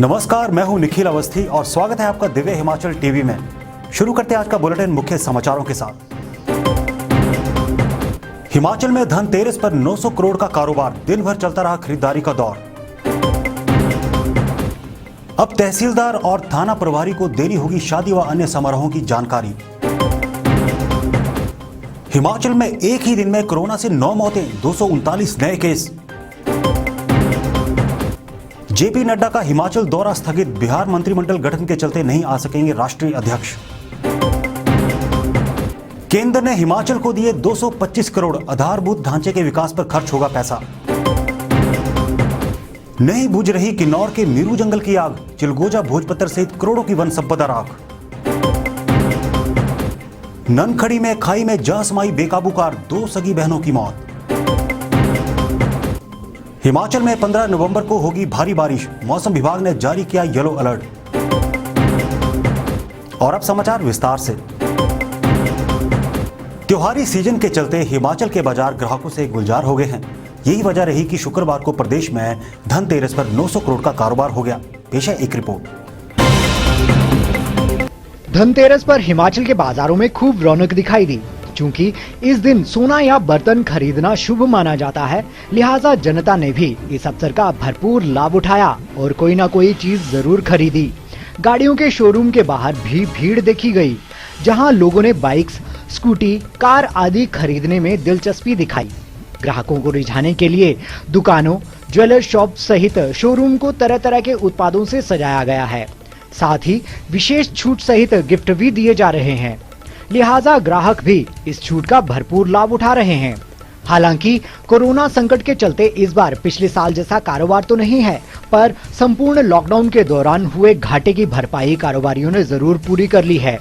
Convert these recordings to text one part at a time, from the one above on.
नमस्कार, मैं हूं निखिल अवस्थी और स्वागत है आपका दिव्य हिमाचल टीवी में। शुरू करते हैं आज का बुलेटिन मुख्य समाचारों के साथ। हिमाचल में धनतेरस पर 900 करोड़ का कारोबार, दिन भर चलता रहा खरीदारी का दौर। अब तहसीलदार और थाना प्रभारी को देनी होगी शादी व अन्य समारोहों की जानकारी। हिमाचल में एक ही दिन में कोरोना से 9 मौतें, 239 नए केस। जेपी नड्डा का हिमाचल दौरा स्थगित, बिहार मंत्रिमंडल गठन के चलते नहीं आ सकेंगे राष्ट्रीय अध्यक्ष। केंद्र ने हिमाचल को दिए 225 करोड़, आधारभूत ढांचे के विकास पर खर्च होगा पैसा। नहीं बुझ रही किन्नौर के मीरू जंगल की आग, चिलगोजा भोजपत्र सहित करोड़ों की वन संपदा राख। ननखड़ी में खाई में जा समाई बेकाबू कार, 2 सगी बहनों की मौत। हिमाचल में 15 नवंबर को होगी भारी बारिश, मौसम विभाग ने जारी किया येलो अलर्ट। और अब समाचार विस्तार से। त्योहारी सीजन के चलते हिमाचल के बाजार ग्राहकों से गुलजार हो गए हैं। यही वजह रही कि शुक्रवार को प्रदेश में धनतेरस पर 900 करोड़ का कारोबार हो गया। पेश है एक रिपोर्ट। धनतेरस पर हिमाचल के बाजारों में खूब रौनक दिखाई दी। चूंकि इस दिन सोना या बर्तन खरीदना शुभ माना जाता है, लिहाजा जनता ने भी इस अवसर का भरपूर लाभ उठाया और कोई ना कोई चीज जरूर खरीदी। गाड़ियों के शोरूम के बाहर भी भीड़ देखी गई, जहां लोगों ने बाइक्स, स्कूटी, कार आदि खरीदने में दिलचस्पी दिखाई। ग्राहकों को रिझाने के लिए दुकानों, ज्वेलर शॉप सहित शोरूम को तरह तरह के उत्पादों से सजाया गया है। साथ ही विशेष छूट सहित गिफ्ट भी दिए जा रहे हैं, लिहाजा ग्राहक भी इस छूट का भरपूर लाभ उठा रहे हैं। हालांकि कोरोना संकट के चलते इस बार पिछले साल जैसा कारोबार तो नहीं है, पर संपूर्ण लॉकडाउन के दौरान हुए घाटे की भरपाई कारोबारियों ने जरूर पूरी कर ली है।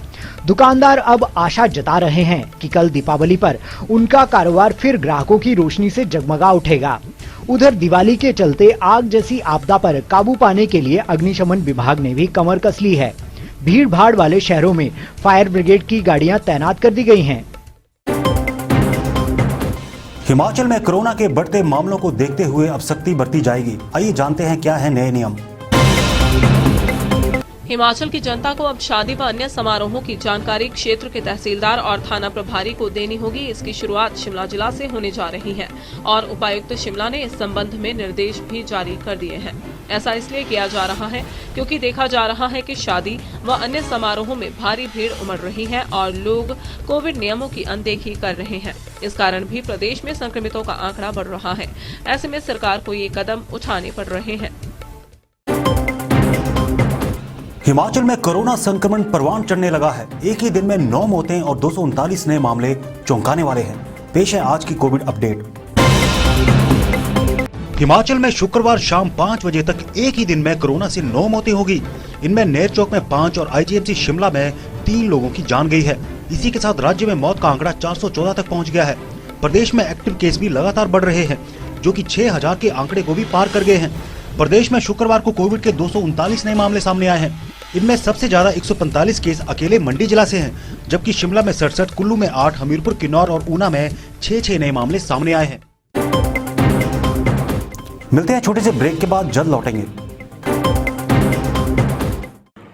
दुकानदार अब आशा जता रहे हैं कि कल दीपावली पर उनका कारोबार फिर ग्राहकों की रोशनी से जगमगा उठेगा। उधर दिवाली के चलते आग जैसी आपदा पर काबू पाने के लिए अग्निशमन विभाग ने भी कमर कस ली है। भीड़ भाड़ वाले शहरों में फायर ब्रिगेड की गाड़ियां तैनात कर दी गई हैं। हिमाचल में कोरोना के बढ़ते मामलों को देखते हुए अब सख्ती बरती जाएगी। आइए जानते हैं क्या है नए नियम। हिमाचल की जनता को अब शादी व अन्य समारोहों की जानकारी क्षेत्र के तहसीलदार और थाना प्रभारी को देनी होगी। इसकी शुरुआत शिमला जिला से होने जा रही है और उपायुक्त शिमला ने इस संबंध में निर्देश भी जारी कर दिए हैं। ऐसा इसलिए किया जा रहा है क्योंकि देखा जा रहा है कि शादी व अन्य समारोहों में भारी भीड़ उमड़ रही है और लोग कोविड नियमों की अनदेखी कर रहे हैं। इस कारण भी प्रदेश में संक्रमितों का आंकड़ा बढ़ रहा है। ऐसे में सरकार को ये कदम उठाने पड़ रहे हैं। हिमाचल में कोरोना संक्रमण परवान चढ़ने लगा है। एक ही दिन में 9 मौतें और 239 नए मामले चौंकाने वाले हैं। पेश है आज की कोविड अपडेट। हिमाचल में शुक्रवार शाम 5 बजे तक एक ही दिन में कोरोना से 9 मौतें होगी। इनमें नेरचौक में 5 और आईजीएमसी शिमला में 3 लोगों की जान गई है। इसी के साथ राज्य में मौत का आंकड़ा 414 तक पहुंच गया है। प्रदेश में एक्टिव केस भी लगातार बढ़ रहे हैं, जो कि 6000 के आंकड़े को भी पार कर गए हैं। प्रदेश में शुक्रवार को कोविड के 239 नए मामले सामने आए हैं। इनमें सबसे ज्यादा 145 केस अकेले मंडी जिला से हैं, जबकि शिमला में 67, कुल्लू में 8, हमीरपुर, किन्नौर और ऊना में 6 नए मामले सामने आए हैं। मिलते हैं छोटे से ब्रेक के बाद, जल्द लौटेंगे।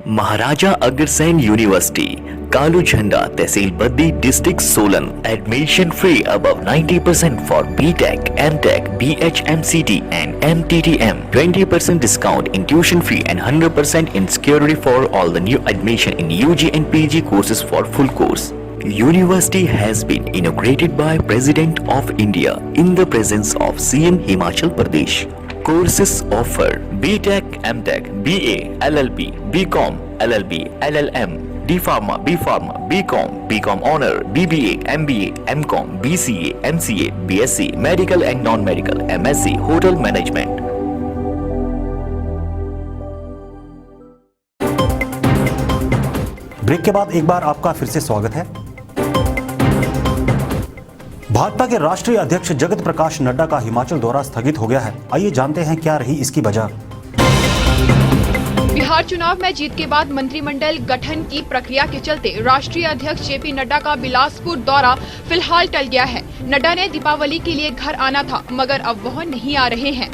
Maharaja Agrasen university, Kalu Jhanda, tehsil Baddi, district Solan. Admission free above 90% for BTech, MTech, BHMCT and MTTM. 20% discount in tuition fee and 100% in security for all the new admission in UG and PG courses for full course. University has been inaugurated by President of India in the presence of CM Himachal Pradesh. Courses offer BTech, MTech, BA, LLB, BCom, LLB, LLM, D Pharma, B Pharma, BCom, BCom Honor, BBA, MBA, MCom, BCA, MCA, BSc, Medical and Non-Medical, MSc, Hotel Management. Break के बाद एक बार आपका फिर से स्वागत है। भाजपा के राष्ट्रीय अध्यक्ष जगत प्रकाश नड्डा का हिमाचल दौरा स्थगित हो गया है। आइए जानते हैं क्या रही इसकी वजह। बिहार चुनाव में जीत के बाद मंत्रिमंडल गठन की प्रक्रिया के चलते राष्ट्रीय अध्यक्ष जेपी नड्डा का बिलासपुर दौरा फिलहाल टल गया है। नड्डा ने दीपावली के लिए घर आना था, मगर अब वह नहीं आ रहे हैं।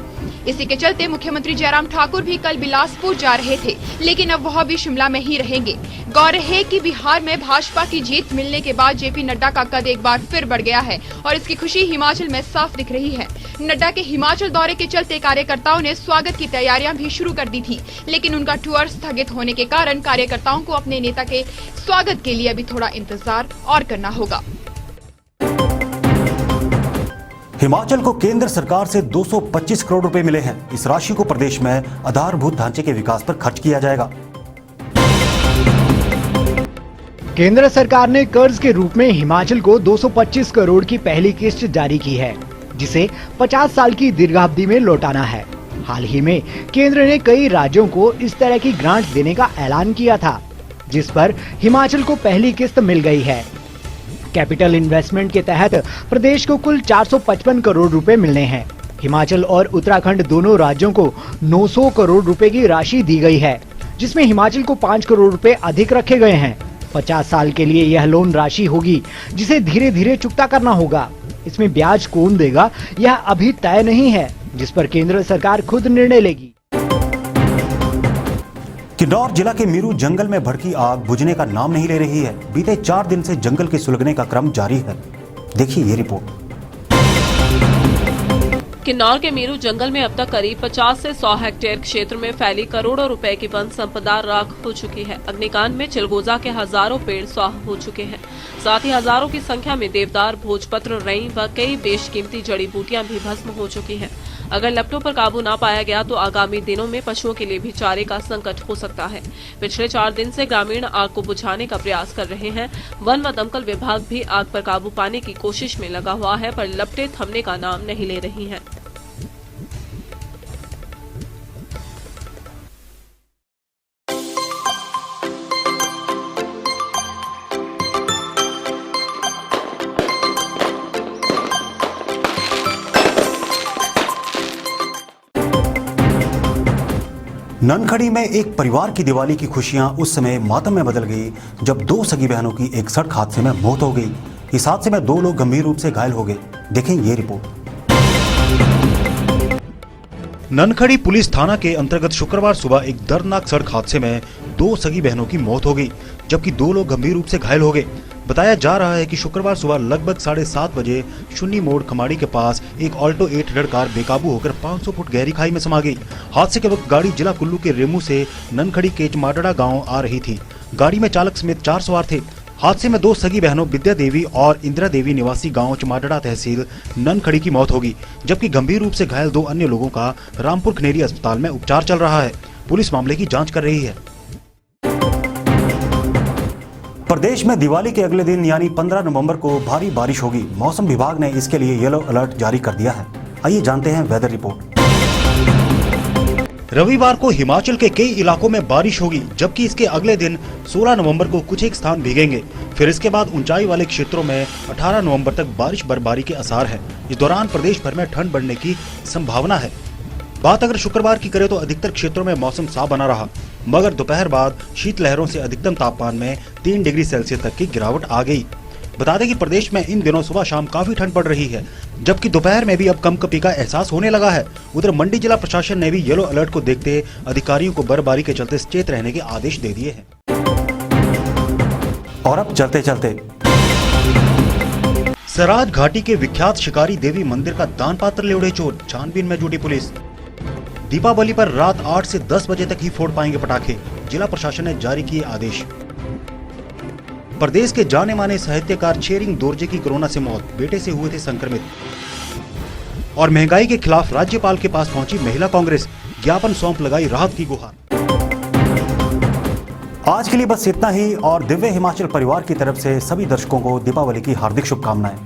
इसी के चलते मुख्यमंत्री जयराम ठाकुर भी कल बिलासपुर जा रहे थे, लेकिन अब वह भी शिमला में ही रहेंगे। गौर है कि बिहार में भाजपा की जीत मिलने के बाद जेपी नड्डा का कद एक बार फिर बढ़ गया है और इसकी खुशी हिमाचल में साफ दिख रही है। नड्डा के हिमाचल दौरे के चलते कार्यकर्ताओं ने स्वागत की तैयारियां भी शुरू कर दी थी, लेकिन उनका टूर स्थगित होने के कारण कार्यकर्ताओं को अपने नेता के स्वागत के लिए अभी थोड़ा इंतजार और करना होगा। हिमाचल को केंद्र सरकार से 225 करोड़ रुपए मिले हैं। इस राशि को प्रदेश में आधारभूत ढांचे के विकास पर खर्च किया जाएगा। केंद्र सरकार ने कर्ज के रूप में हिमाचल को 225 करोड़ की पहली किस्त जारी की है, जिसे 50 साल की दीर्घावधि में लौटाना है। हाल ही में केंद्र ने कई राज्यों को इस तरह की ग्रांट देने का ऐलान किया था, जिस पर हिमाचल को पहली किस्त मिल गई है। कैपिटल इन्वेस्टमेंट के तहत प्रदेश को कुल 455 करोड़ रुपए मिलने हैं। हिमाचल और उत्तराखंड दोनों राज्यों को 900 करोड़ रुपए की राशि दी गई है, जिसमें हिमाचल को 5 करोड़ रुपए अधिक रखे गए हैं। 50 साल के लिए यह लोन राशि होगी, जिसे धीरे धीरे चुकता करना होगा। इसमें ब्याज कौन देगा यह अभी तय नहीं है, जिस पर केंद्र सरकार खुद निर्णय लेगी। किन्नौर जिला के मीरू जंगल में भड़की आग बुझने का नाम नहीं ले रही है। बीते 4 दिन से जंगल के सुलगने का क्रम जारी है। देखिए ये रिपोर्ट। किन्नौर के मीरू जंगल में अब तक करीब 50 से 100 हेक्टेयर क्षेत्र में फैली करोड़ों रुपए की वन संपदा राख हो चुकी है। अग्निकांड में चिलगोजा के हजारों पेड़ स्वाह हो चुके हैं। साथ ही हजारों की संख्या में देवदार, भोजपत्र, रई व कई बेशकीमती जड़ी बूटियां भी भस्म हो चुकी हैं। अगर लपटों पर काबू न पाया गया तो आगामी दिनों में पशुओं के लिए भी चारे का संकट हो सकता है। पिछले 4 दिन से ग्रामीण आग को बुझाने का प्रयास कर रहे हैं। वन व दमकल विभाग भी आग पर काबू पाने की कोशिश में लगा हुआ है, पर लपटें थमने का नाम नहीं ले रही हैं। ननखड़ी में एक परिवार की दिवाली की खुशियां उस समय मातम में बदल गई जब 2 सगी बहनों की एक सड़क हादसे में मौत हो गई। इस हादसे में 2 लोग गंभीर रूप से घायल हो गए। देखें ये रिपोर्ट। ननखड़ी पुलिस थाना के अंतर्गत शुक्रवार सुबह एक दर्दनाक सड़क हादसे में 2 सगी बहनों की मौत हो गई, जबकि 2 लोग गंभीर रूप से घायल हो गए। बताया जा रहा है कि शुक्रवार सुबह लगभग 7:30 बजे शुन्नी मोड़ खमाड़ी के पास एक ऑल्टो 800 कार बेकाबू होकर 500 फुट गहरी खाई में समा गई। हादसे के वक्त गाड़ी जिला कुल्लू के रेमू से ननखड़ी केचमाडड़ा गांव आ रही थी। गाड़ी में चालक समेत 4 सवार थे। हादसे में 2 सगी बहनों विद्या देवी और इंदिरा देवी निवासी गांव चमाडड़ा तहसील ननखड़ी की मौत होगी, जबकि गंभीर रूप से घायल 2 अन्य लोगों का रामपुर खनेरी अस्पताल में उपचार चल रहा है। पुलिस मामले की जाँच कर रही है। प्रदेश में दिवाली के अगले दिन यानी 15 नवंबर को भारी बारिश होगी। मौसम विभाग ने इसके लिए येलो अलर्ट जारी कर दिया है। आइए जानते हैं वेदर रिपोर्ट। रविवार को हिमाचल के कई इलाकों में बारिश होगी, जबकि इसके अगले दिन 16 नवंबर को कुछ एक स्थान भीगेंगे। फिर इसके बाद ऊंचाई वाले क्षेत्रों में 18 नवंबर तक बारिश बर्फबारी के आसार है। इस दौरान प्रदेश भर में ठंड बढ़ने की संभावना है। बात अगर शुक्रवार की करें तो अधिकतर क्षेत्रों में मौसम साफ बना रहा, मगर दोपहर बाद शीतलहरों से अधिकतम तापमान में 3 डिग्री सेल्सियस तक की गिरावट आ गई। बता दें कि प्रदेश में इन दिनों सुबह शाम काफी ठंड पड़ रही है, जबकि दोपहर में भी अब कंपकपी का एहसास होने लगा है। उधर मंडी जिला प्रशासन ने भी येलो अलर्ट को देखते अधिकारियों को बर्फबारी के चलते सचेत रहने के आदेश दे दिए हैं। और अब चलते चलते सराज घाटी के विख्यात शिकारी देवी मंदिर का दान पात्र ले उड़े चोर, छानबीन में जुटी पुलिस। दीपावली पर रात 8 से 10 बजे तक ही फोड़ पाएंगे पटाखे, जिला प्रशासन ने जारी किए आदेश। प्रदेश के जाने माने साहित्यकार छेरिंग दोरजे की कोरोना से मौत, बेटे से हुए थे संक्रमित। और महंगाई के खिलाफ राज्यपाल के पास पहुंची महिला कांग्रेस, ज्ञापन सौंप लगाई राहत की गुहार। आज के लिए बस इतना ही, और दिव्य हिमाचल परिवार की तरफ से सभी दर्शकों को दीपावली की हार्दिक शुभकामनाएं।